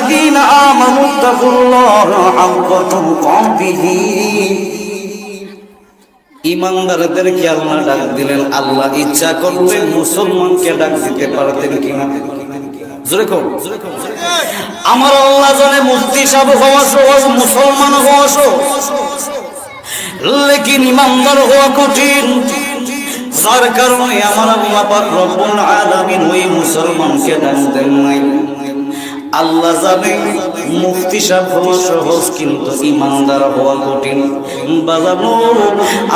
আইয়ুহাল্লাযীনা আমানুত্তাকুল্লাহা হাক্কা তুকাতিহি। ইমানদারদেরকে আল্লাহ ডাক দিলেন। আল্লাহ ইচ্ছা করলে মুসলমানকে ডাক দিতে পারতেন কিনা? জোরে কর। আমার আল্লাহ জানে মুফতি সাহেব হওয়া সহজ, মুসলমান হওয়া সহজ, লেকিন ইমানদার হওয়া কঠিন। যার কারণে আমার আল্লাহ পাক রব্বুল আলামিন ওই মুসলমানকে ডাক দেন নাই। আল্লাহ জানে মুফতি সাহেব হওয়া সহজ, কিন্তু ইমানদার হওয়া কঠিন। বাজানো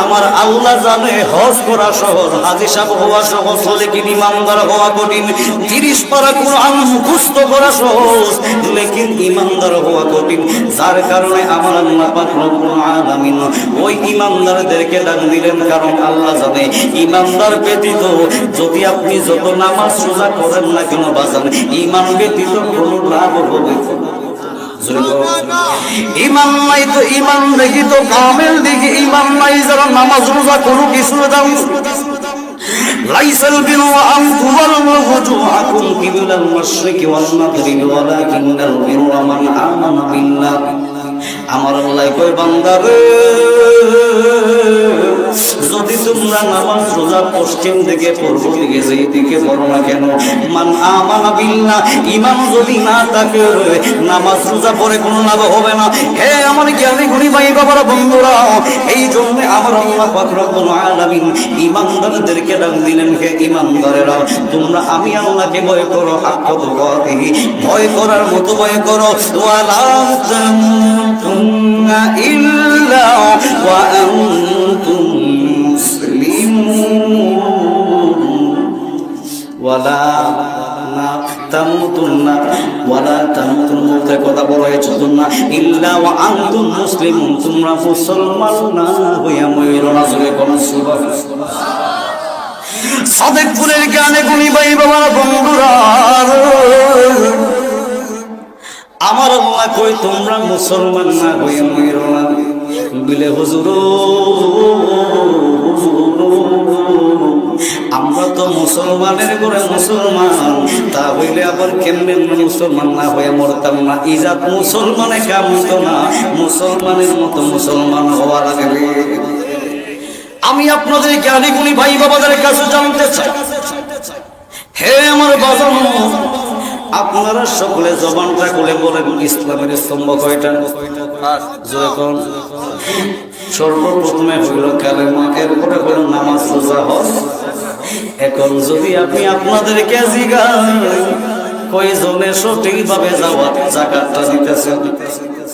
আমার আল্লাহ জানে হজ করা সহজ, হাজী সাহেব হওয়া সহজ, লেকিন ইমানদার হওয়া কঠিন। 30 পারা কোরআন মুখস্থ করা সহজ, লেকিন ইমানদার হওয়া কঠিন। যার কারণে আমার আল্লাহ পাক রব্বুল আলামিন ওই ইমানদারদেরকে ডাক দিলেন। কারণ আল্লাহ জানে ইমানদার ব্যতীত যদি আপনি যত নামাজ রোজা করেন না কেন বাজান, ইমান ব্যতীত কোনো লাভ হবে ইমান নাই। তো ইমান দেখি তো কামেল দেখি ইমান নাই যারা নামাজ রোজা করুক কিছু দাম। লাইসাল বিরু আন তুওয়াল্লু ওয়াজুহাকুম কিবলাল মাশরিকি ওয়াল মাগরিবি ওয়ালাকিন্নাল বিররা মান আমানা বিল্লাহ। আমার আল্লাহ কয় বান্দারে, যদি তোমরা নামাজ রোজা পশ্চিম দিকে পূর্ব দিকে যেই দিকে পড়ো না কেন, মান আমানা বিল্লাহ, ঈমান যদি না থাকে নামাজ রোজা পড়ে কোনো লাভ হবে না। হে আমার জ্ঞানী গুণী ভাই বাবারা বন্ধুরা, এই জন্য আমার আল্লাহ পাক রব্বুল আলামিন ঈমানদারদেরকে ডাক দিলেন। হে ঈমানদারেরা, তোমরা আমি আল্লাহকে ভয় করো, হাক্কা তুকাতিহি, ভয় করার মতো ভয় করো। ওয়ালা তামুতুন্না ইল্লা ওয়া আনতুম ওয়ালা তামুতুন্না মৌতের কথা বলা হয়েছে না, ইল্লা ওয়া আনতুম মুসলিমুন, তোমরা মুসলমান না হইয়া মইরো না। জোরে কোন সুবহানাল্লাহ। সাদেকপুরের গানে গুনি ভাই বাবার বন্ধুরা, আমার আল্লাহ কই তোমরা মুসলমান না হইয়া মইরো না। বিলে হুজুর আমরা তো মুসলমানের ঘরে মুসলমান, তা হইলে আবার কেমনে মুসলমান না হয়ে মরতাম না? ইজাত মুসলমানে কামত না, মুসলমানের মতো মুসলমান হওয়া লাগবে। আমি আপনাদের জ্ঞানী গুণী ভাই বাবাদের কাছে জানতে চাই, হে আমার বাজানো, আপনারা সকলে জবানটা খুলে বলেন ইসলামের স্তম্ভ কয়টা? যখন সর্বপ্রথমে হইল কালেমা, এরপরে হইল নামাজ রোজা হজ। এখন যদি আপনি আপনাদেরকে জিজ্ঞাসা কয়জনে সঠিকভাবে যাওয়াত যাকাতটা দিতেছেন?